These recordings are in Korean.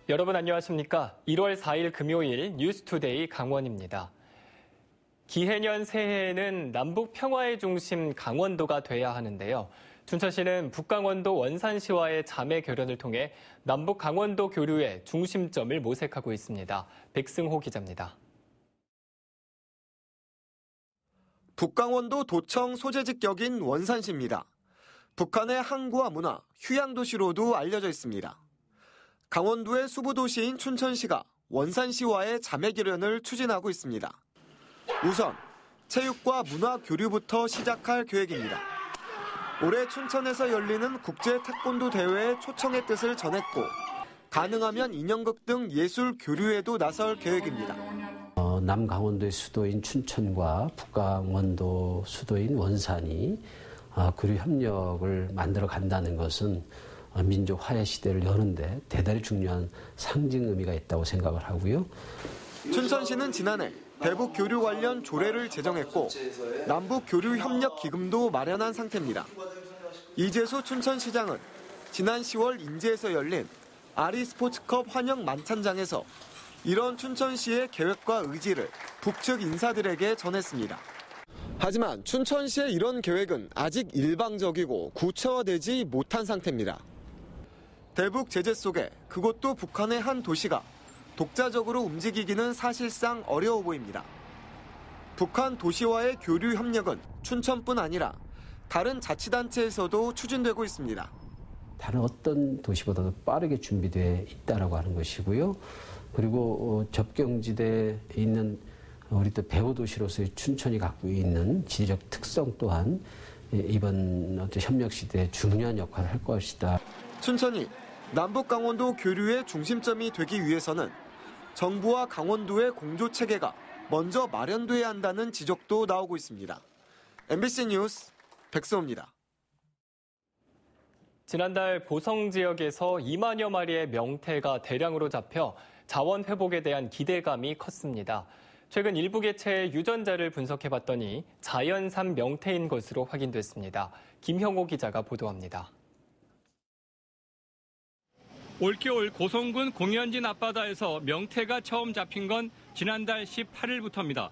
여러분 안녕하십니까? 1월 4일 금요일 뉴스투데이 강원입니다. 기해년 새해에는 남북 평화의 중심 강원도가 돼야 하는데요. 춘천시는 북강원도 원산시와의 자매 결연을 통해 남북 강원도 교류의 중심점을 모색하고 있습니다. 백승호 기자입니다. 북강원도 도청 소재지 격인 원산시입니다. 북한의 항구와 문화, 휴양도시로도 알려져 있습니다. 강원도의 수부도시인 춘천시가 원산시와의 자매 결연을 추진하고 있습니다. 우선 체육과 문화 교류부터 시작할 계획입니다. 올해 춘천에서 열리는 국제 태권도 대회에 초청의 뜻을 전했고 가능하면 인형극 등 예술 교류에도 나설 계획입니다. 남강원도의 수도인 춘천과 북강원도 수도인 원산이 교류 협력을 만들어 간다는 것은 민족 화해 시대를 여는데 대단히 중요한 상징 의미가 있다고 생각을 하고요. 춘천시는 지난해 대북 교류 관련 조례를 제정했고 남북 교류 협력 기금도 마련한 상태입니다. 이재수 춘천시장은 지난 10월 인제에서 열린 아리스포츠컵 환영 만찬장에서 이런 춘천시의 계획과 의지를 북측 인사들에게 전했습니다. 하지만 춘천시의 이런 계획은 아직 일방적이고 구체화되지 못한 상태입니다. 대북 제재 속에 그것도 북한의 한 도시가 독자적으로 움직이기는 사실상 어려워 보입니다. 북한 도시와의 교류 협력은 춘천뿐 아니라 다른 자치단체에서도 추진되고 있습니다. 다른 어떤 도시보다도 빠르게 준비되어 있다라고 하는 것이고요. 그리고 접경지대에 있는 우리 또 배후 도시로서의 춘천이 갖고 있는 지리적 특성 또한 이번 협력 시대에 중요한 역할을 할 것이다. 춘천이 남북 강원도 교류의 중심점이 되기 위해서는 정부와 강원도의 공조 체계가 먼저 마련돼야 한다는 지적도 나오고 있습니다. MBC 뉴스 백승호입니다. 지난달 보성 지역에서 2만여 마리의 명태가 대량으로 잡혀 자원 회복에 대한 기대감이 컸습니다. 최근 일부 개체의 유전자를 분석해봤더니 자연산 명태인 것으로 확인됐습니다. 김형호 기자가 보도합니다. 올겨울 고성군 공연진 앞바다에서 명태가 처음 잡힌 건 지난달 18일부터입니다.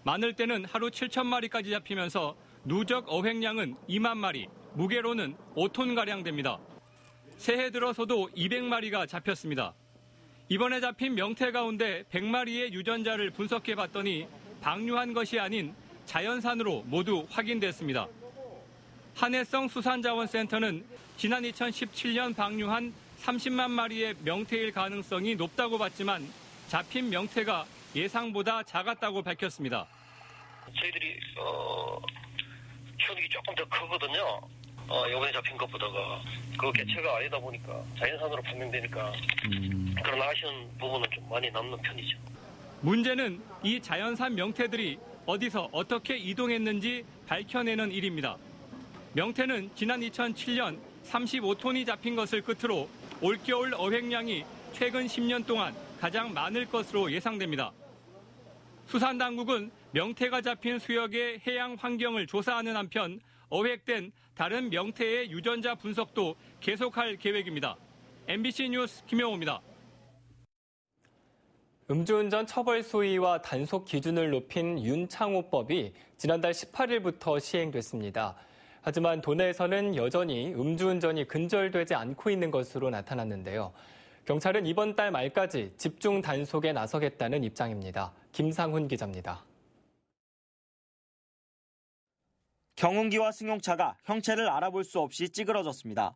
많을 때는 하루 7,000마리까지 잡히면서 누적 어획량은 2만 마리, 무게로는 5톤가량 됩니다. 새해 들어서도 200마리가 잡혔습니다. 이번에 잡힌 명태 가운데 100마리의 유전자를 분석해봤더니 방류한 것이 아닌 자연산으로 모두 확인됐습니다. 한해성 수산자원센터는 지난 2017년 방류한 30만 마리의 명태일 가능성이 높다고 봤지만 잡힌 명태가 예상보다 작았다고 밝혔습니다. 저희들이 키우는 게 조금 더 크거든요. 이번에 잡힌 것보다가 그 개체가 아니다 보니까 자연산으로 판명되니까 그런 아쉬운 부분은 좀 많이 남는 편이죠. 문제는 이 자연산 명태들이 어디서 어떻게 이동했는지 밝혀내는 일입니다. 명태는 지난 2007년 35톤이 잡힌 것을 끝으로 올겨울 어획량이 최근 10년 동안 가장 많을 것으로 예상됩니다. 수산당국은 명태가 잡힌 수역의 해양 환경을 조사하는 한편 어획된 다른 명태의 유전자 분석도 계속할 계획입니다. MBC 뉴스 김영호입니다. 음주운전 처벌 수위와 단속 기준을 높인 윤창호법이 지난달 18일부터 시행됐습니다. 하지만 도내에서는 여전히 음주운전이 근절되지 않고 있는 것으로 나타났는데요. 경찰은 이번 달 말까지 집중 단속에 나서겠다는 입장입니다. 김상훈 기자입니다. 경운기와 승용차가 형체를 알아볼 수 없이 찌그러졌습니다.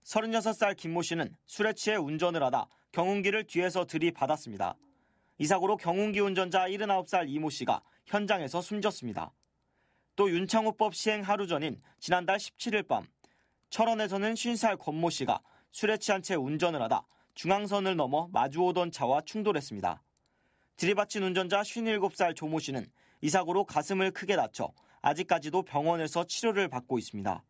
36살 김모 씨는 술에 취해 운전을 하다 경운기를 뒤에서 들이받았습니다. 이 사고로 경운기 운전자 79살 이모 씨가 현장에서 숨졌습니다. 또 윤창호법 시행 하루 전인 지난달 17일 밤 철원에서는 50살 권모 씨가 술에 취한 채 운전을 하다 중앙선을 넘어 마주오던 차와 충돌했습니다. 들이받친 운전자 57살 조모 씨는 이 사고로 가슴을 크게 다쳐 아직까지도 병원에서 치료를 받고 있습니다.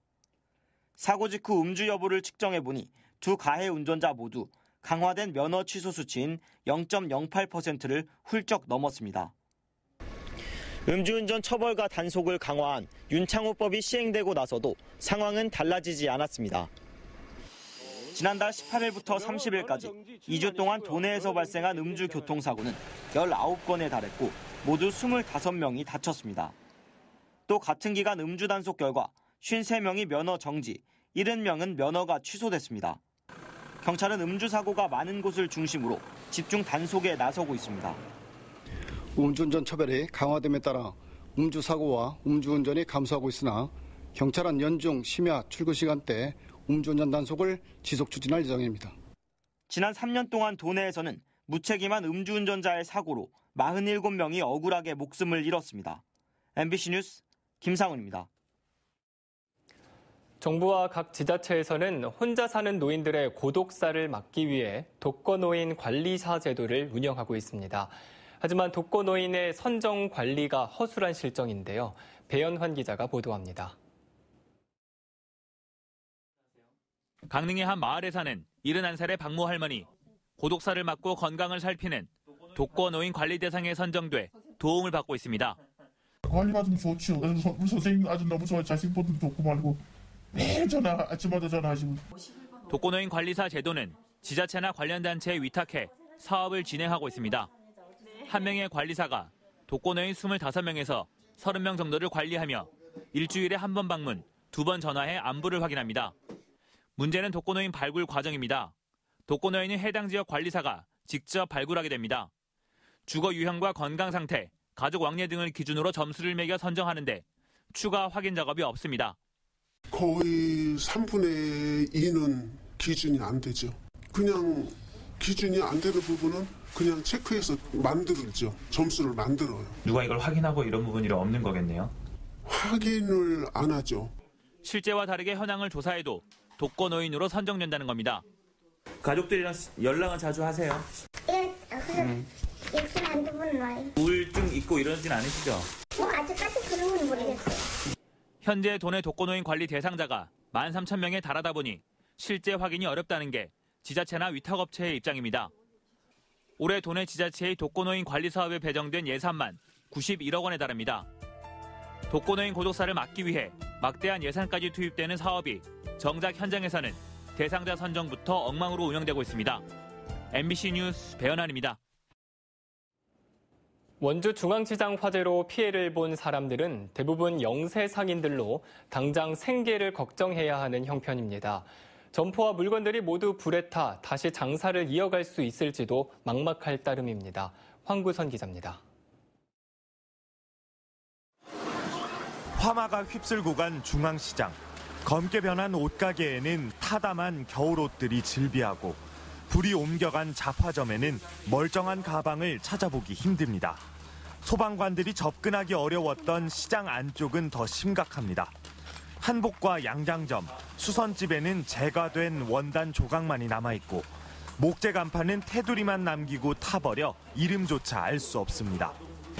사고 직후 음주 여부를 측정해보니 두 가해 운전자 모두 강화된 면허 취소 수치인 0.08%를 훌쩍 넘었습니다. 음주운전 처벌과 단속을 강화한 윤창호법이 시행되고 나서도 상황은 달라지지 않았습니다. 지난달 18일부터 30일까지 2주 동안 도내에서 발생한 음주 교통사고는 19건에 달했고 모두 25명이 다쳤습니다. 또 같은 기간 음주 단속 결과 53명이 면허 정지, 70명은 면허가 취소됐습니다. 경찰은 음주 사고가 많은 곳을 중심으로 집중 단속에 나서고 있습니다. 음주운전 처벌이 강화됨에 따라 음주 사고와 음주운전이 감소하고 있으나 경찰은 연중 심야 출근 시간대 음주운전 단속을 지속 추진할 예정입니다. 지난 3년 동안 도내에서는 무책임한 음주운전자의 사고로 47명이 억울하게 목숨을 잃었습니다. MBC 뉴스 김상훈입니다. 정부와 각 지자체에서는 혼자 사는 노인들의 고독사를 막기 위해 독거노인 관리사 제도를 운영하고 있습니다. 하지만 독거노인의 선정 관리가 허술한 실정인데요. 배연환 기자가 보도합니다. 강릉의 한 마을에 사는 71살의 박모 할머니. 고독사를 막고 건강을 살피는 독거노인 관리 대상에 선정돼 도움을 받고 있습니다. 관리받으면 좋죠. 우리 선생님 아주 너무 좋아요. 자식분도 좋고 말고 매일 아침마다 전화하시고. 독거노인 관리사 제도는 지자체나 관련 단체에 위탁해 사업을 진행하고 있습니다. 한 명의 관리사가 독거노인 25명에서 30명 정도를 관리하며 일주일에 한 번 방문, 2번 전화해 안부를 확인합니다. 문제는 독거노인 발굴 과정입니다. 독거노인은 해당 지역 관리사가 직접 발굴하게 됩니다. 주거 유형과 건강 상태, 가족 왕래 등을 기준으로 점수를 매겨 선정하는데 추가 확인 작업이 없습니다. 거의 3분의 2는 기준이 안 되죠. 그냥 기준이 안 되는 부분은 그냥 체크해서 만들죠. 점수를 만들어요. 누가 이걸 확인하고 이런 부분이 없는 거겠네요. 확인을 안 하죠. 실제와 다르게 현황을 조사해도 독거노인으로 선정된다는 겁니다. 가족들이랑 연락은 자주 하세요? 예, 일주일에 한두 번 와요. 우울증 있고 이러진 않으시죠? 아직까지 그런 건 모르겠어요. 현재 도내 독거노인 관리 대상자가 13,000명에 달하다 보니 실제 확인이 어렵다는 게 지자체나 위탁업체의 입장입니다. 올해 도내 지자체의 독거노인 관리 사업에 배정된 예산만 91억 원에 달합니다. 독거노인 고독사를 막기 위해 막대한 예산까지 투입되는 사업이 정작 현장에서는 대상자 선정부터 엉망으로 운영되고 있습니다. MBC 뉴스 배연환입니다. 원주 중앙시장 화재로 피해를 본 사람들은 대부분 영세 상인들로 당장 생계를 걱정해야 하는 형편입니다. 점포와 물건들이 모두 불에 타 다시 장사를 이어갈 수 있을지도 막막할 따름입니다. 황구선 기자입니다. 화마가 휩쓸고 간 중앙시장. 검게 변한 옷가게에는 타담한 겨울옷들이 즐비하고 불이 옮겨간 잡화점에는 멀쩡한 가방을 찾아보기 힘듭니다. 소방관들이 접근하기 어려웠던 시장 안쪽은 더 심각합니다. 한복과 양장점, 수선집에는 제거된 원단 조각만이 남아있고 목재 간판은 테두리만 남기고 타버려 이름조차 알 수 없습니다.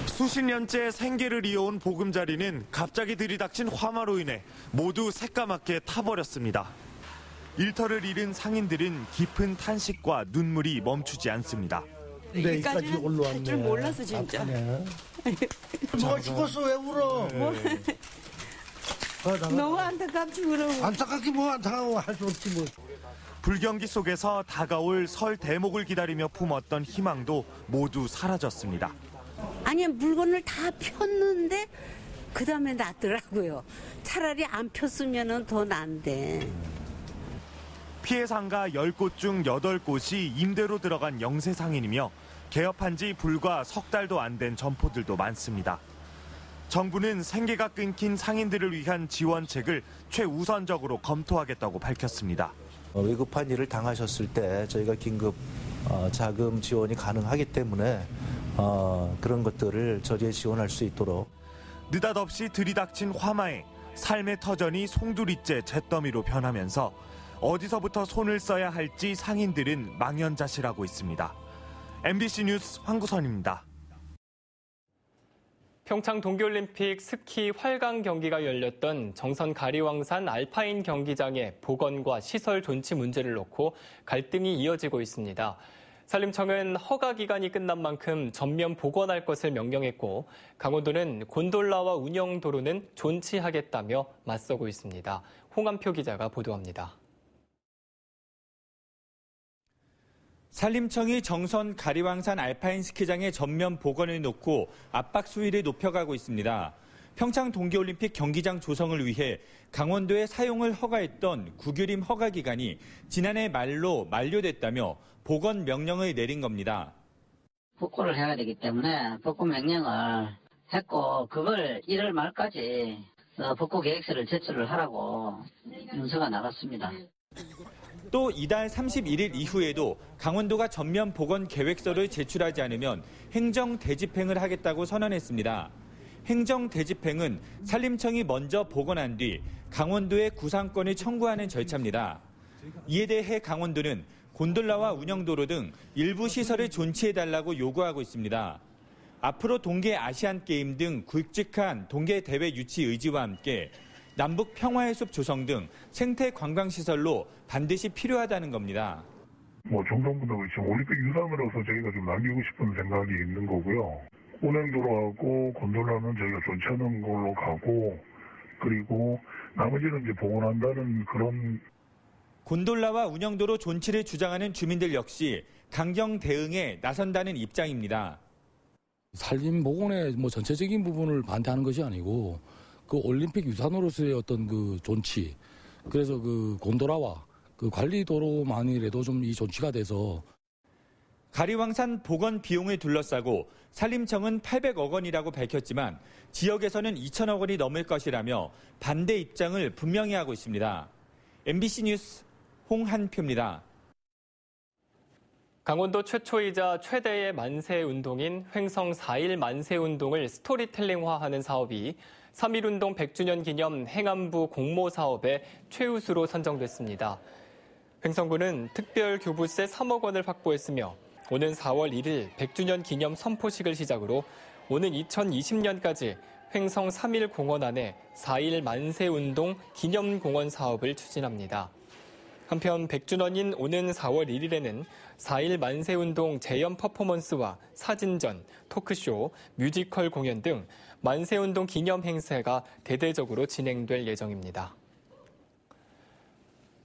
수십 년째 생계를 이어온 보금자리는 갑자기 들이닥친 화마로 인해 모두 새까맣게 타버렸습니다. 일터를 잃은 상인들은 깊은 탄식과 눈물이 멈추지 않습니다. 여기까지 올라왔네. 줄 몰라서 진짜. 누가 죽었어 왜 울어? 너무 안타깝지 그럼. 안타깝게 뭐 안타까워 할 수 없지 뭐. 불경기 속에서 다가올 설 대목을 기다리며 품었던 희망도 모두 사라졌습니다. 아니 물건을 다 폈는데 그 다음에 낫더라고요. 차라리 안 폈으면 더 난데. 피해 상가 10곳 중 8곳이 임대로 들어간 영세 상인이며 개업한 지 불과 석 달도 안 된 점포들도 많습니다. 정부는 생계가 끊긴 상인들을 위한 지원책을 최우선적으로 검토하겠다고 밝혔습니다. 위급한 일을 당하셨을 때 저희가 긴급 자금 지원이 가능하기 때문에 그런 것들을 저리에 지원할 수 있도록. 느닷없이 들이닥친 화마에 삶의 터전이 송두리째 잿더미로 변하면서 어디서부터 손을 써야 할지 상인들은 망연자실하고 있습니다. MBC 뉴스 황구선입니다. 평창 동계올림픽 스키 활강 경기가 열렸던 정선 가리왕산 알파인 경기장의 보건과 시설 존치 문제를 놓고 갈등이 이어지고 있습니다. 산림청은 허가 기간이 끝난 만큼 전면 복원할 것을 명령했고 강원도는 곤돌라와 운영도로는 존치하겠다며 맞서고 있습니다. 홍한표 기자가 보도합니다. 산림청이 정선 가리왕산 알파인 스키장의 전면 복원을 놓고 압박 수위를 높여가고 있습니다. 평창 동계올림픽 경기장 조성을 위해 강원도에 사용을 허가했던 구규림 허가 기간이 지난해 말로 만료됐다며 복원 명령을 내린 겁니다. 복구를 해야 되기 때문에 복구 명령을 했고 그걸 1월 말까지 복구 계획서를 제출을 하라고 문서가 나갔습니다. 또 이달 31일 이후에도 강원도가 전면 복원 계획서를 제출하지 않으면 행정 대집행을 하겠다고 선언했습니다. 행정 대집행은 산림청이 먼저 복원한 뒤 강원도에 구상권을 청구하는 절차입니다. 이에 대해 강원도는 곤돌라와 운영도로 등 일부 시설을 존치해달라고 요구하고 있습니다. 앞으로 동계 아시안게임 등 굵직한 동계 대회 유치 의지와 함께 남북 평화의 숲 조성 등 생태 관광시설로 반드시 필요하다는 겁니다. 정동분도 지금 올림픽 유산으로서 저희가 좀 남기고 싶은 생각이 있는 거고요. 운행도로하고 곤돌라는 저희가 존치하는 걸로 가고 그리고 나머지는 이제 복원한다는 그런. 곤돌라와 운영도로 존치를 주장하는 주민들 역시 강경 대응에 나선다는 입장입니다. 산림 복원의 전체적인 부분을 반대하는 것이 아니고 그 올림픽 유산으로서의 어떤 그 존치, 그래서 그 곤돌라와 그 관리도로만이라도 좀 이 존치가 돼서. 가리왕산 복원 비용을 둘러싸고 산림청은 800억 원이라고 밝혔지만 지역에서는 2천억 원이 넘을 것이라며 반대 입장을 분명히 하고 있습니다. MBC 뉴스 홍한표입니다. 강원도 최초이자 최대의 만세운동인 횡성 4.1 만세운동을 스토리텔링화하는 사업이 3.1운동 100주년 기념 행안부 공모사업의 최우수로 선정됐습니다. 횡성군은 특별교부세 3억 원을 확보했으며 오는 4월 1일 100주년 기념 선포식을 시작으로 오는 2020년까지 횡성 3.1 공원 안에 4.1 만세운동 기념공원 사업을 추진합니다. 한편 100주년인 오는 4월 1일에는 4.1 만세운동 재연 퍼포먼스와 사진전, 토크쇼, 뮤지컬 공연 등 만세운동 기념 행사가 대대적으로 진행될 예정입니다.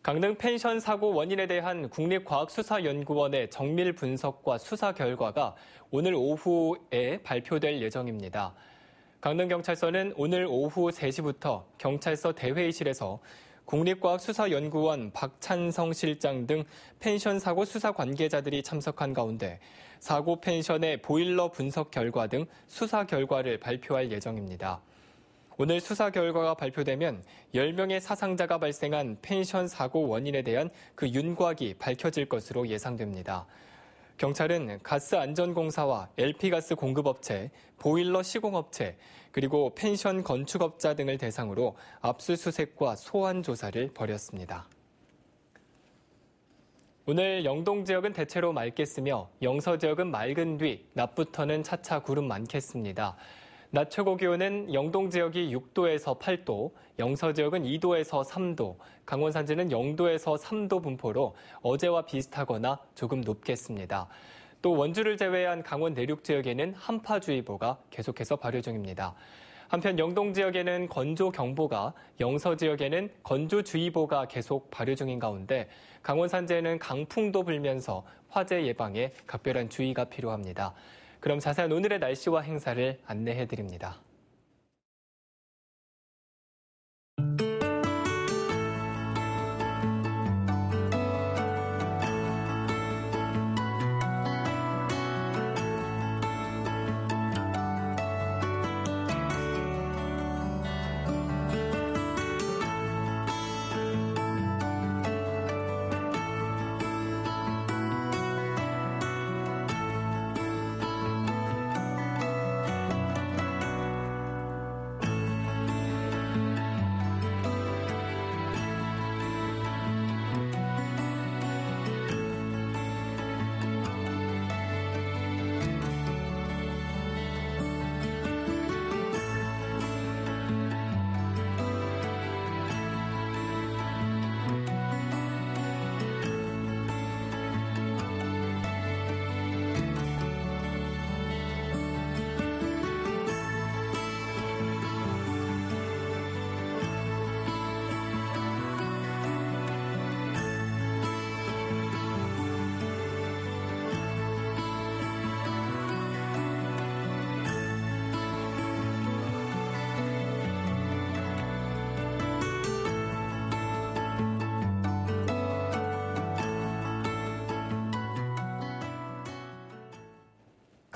강릉 펜션 사고 원인에 대한 국립과학수사연구원의 정밀 분석과 수사 결과가 오늘 오후에 발표될 예정입니다. 강릉경찰서는 오늘 오후 3시부터 경찰서 대회의실에서 국립과학수사연구원 박찬성 실장 등 펜션 사고 수사 관계자들이 참석한 가운데 사고 펜션의 보일러 분석 결과 등 수사 결과를 발표할 예정입니다. 오늘 수사 결과가 발표되면 10명의 사상자가 발생한 펜션 사고 원인에 대한 그 윤곽이 밝혀질 것으로 예상됩니다. 경찰은 가스안전공사와 LP가스 공급업체, 보일러 시공업체, 그리고 펜션 건축업자 등을 대상으로 압수수색과 소환 조사를 벌였습니다. 오늘 영동 지역은 대체로 맑겠으며 영서 지역은 맑은 뒤 낮부터는 차차 구름 많겠습니다. 낮 최고 기온은 영동 지역이 6도에서 8도, 영서 지역은 2도에서 3도, 강원 산지는 0도에서 3도 분포로 어제와 비슷하거나 조금 높겠습니다. 또 원주를 제외한 강원 내륙 지역에는 한파주의보가 계속해서 발효 중입니다. 한편 영동 지역에는 건조경보가, 영서 지역에는 건조주의보가 계속 발효 중인 가운데 강원 산지에는 강풍도 불면서 화재 예방에 각별한 주의가 필요합니다. 그럼 자세한 오늘의 날씨와 행사를 안내해드립니다.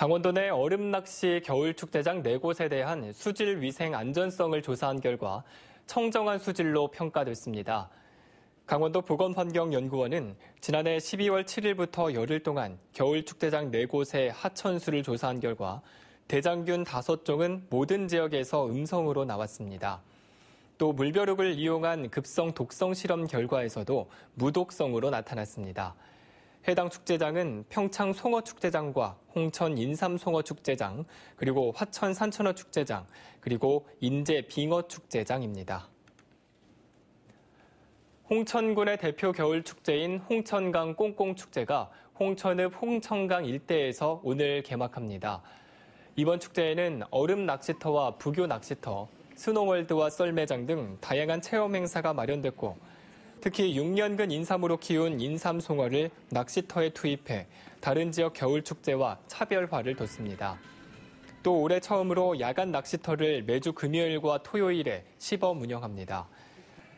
강원도 내 얼음낚시 겨울축제장 4곳에 대한 수질 위생 안전성을 조사한 결과 청정한 수질로 평가됐습니다. 강원도 보건환경연구원은 지난해 12월 7일부터 열흘 동안 겨울축제장 4곳의 하천수를 조사한 결과 대장균 5종은 모든 지역에서 음성으로 나왔습니다. 또 물벼룩을 이용한 급성 독성 실험 결과에서도 무독성으로 나타났습니다. 해당 축제장은 평창 송어축제장과 홍천 인삼송어축제장, 그리고 화천 산천어축제장, 그리고 인제 빙어축제장입니다. 홍천군의 대표 겨울축제인 홍천강 꽁꽁축제가 홍천읍 홍천강 일대에서 오늘 개막합니다. 이번 축제에는 얼음 낚시터와 부교 낚시터, 스노월드와 썰매장 등 다양한 체험 행사가 마련됐고 특히 6년근 인삼으로 키운 인삼송어를 낚시터에 투입해 다른 지역 겨울축제와 차별화를 뒀습니다. 또 올해 처음으로 야간 낚시터를 매주 금요일과 토요일에 시범 운영합니다.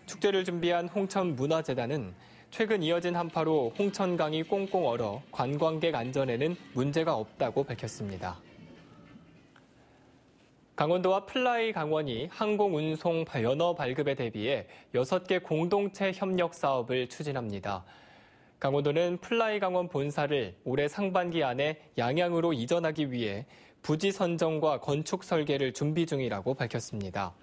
축제를 준비한 홍천문화재단은 최근 이어진 한파로 홍천강이 꽁꽁 얼어 관광객 안전에는 문제가 없다고 밝혔습니다. 강원도와 플라이 강원이 항공운송 연어 발급에 대비해 6개 공동체 협력 사업을 추진합니다. 강원도는 플라이 강원 본사를 올해 상반기 안에 양양으로 이전하기 위해 부지 선정과 건축 설계를 준비 중이라고 밝혔습니다.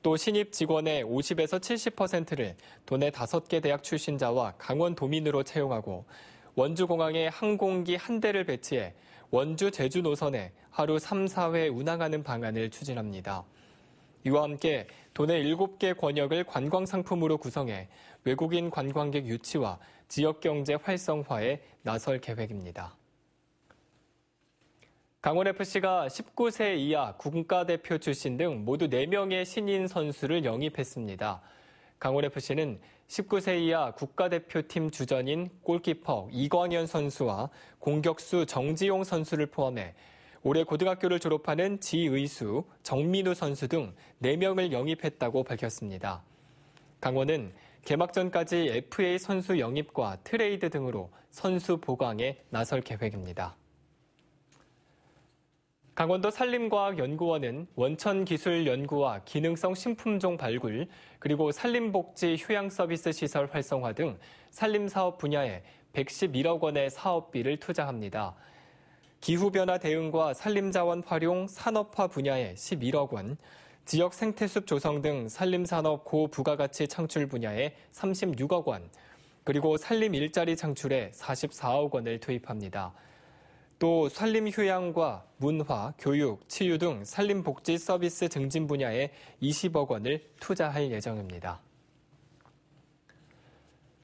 또 신입 직원의 50에서 70%를 도내 5개 대학 출신자와 강원 도민으로 채용하고 원주공항에 항공기 1대를 배치해 원주 제주 노선에 하루 3, 4회 운항하는 방안을 추진합니다. 이와 함께 도내 7개 권역을 관광상품으로 구성해 외국인 관광객 유치와 지역경제 활성화에 나설 계획입니다. 강원FC가 19세 이하 국가대표 출신 등 모두 4명의 신인 선수를 영입했습니다. 강원FC는 19세 이하 국가대표팀 주전인 골키퍼 이광현 선수와 공격수 정지용 선수를 포함해 올해 고등학교를 졸업하는 지의수, 정민우 선수 등 4명을 영입했다고 밝혔습니다. 강원은 개막전까지 FA 선수 영입과 트레이드 등으로 선수 보강에 나설 계획입니다. 강원도 산림과학연구원은 원천기술연구와 기능성 신품종 발굴, 그리고 산림복지 휴양서비스 시설 활성화 등 산림사업 분야에 111억 원의 사업비를 투자합니다. 기후변화 대응과 산림자원 활용 산업화 분야에 11억 원, 지역 생태숲 조성 등 산림산업 고부가가치 창출 분야에 36억 원, 그리고 산림 일자리 창출에 44억 원을 투입합니다. 또 산림휴양과 문화, 교육, 치유 등 산림복지 서비스 증진 분야에 20억 원을 투자할 예정입니다.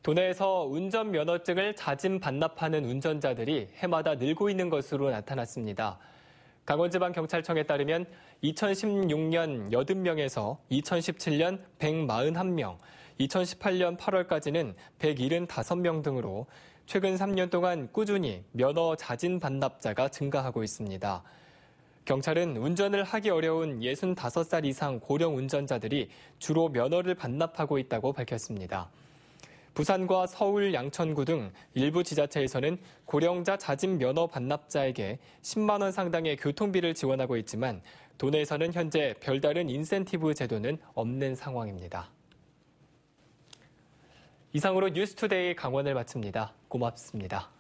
도내에서 운전면허증을 자진 반납하는 운전자들이 해마다 늘고 있는 것으로 나타났습니다. 강원지방경찰청에 따르면 2016년 80명에서 2017년 141명, 2018년 8월까지는 175명 등으로 최근 3년 동안 꾸준히 면허 자진 반납자가 증가하고 있습니다. 경찰은 운전을 하기 어려운 65살 이상 고령 운전자들이 주로 면허를 반납하고 있다고 밝혔습니다. 부산과 서울, 양천구 등 일부 지자체에서는 고령자 자진 면허 반납자에게 10만 원 상당의 교통비를 지원하고 있지만 도내에서는 현재 별다른 인센티브 제도는 없는 상황입니다. 이상으로 뉴스투데이 강원을 마칩니다. 고맙습니다.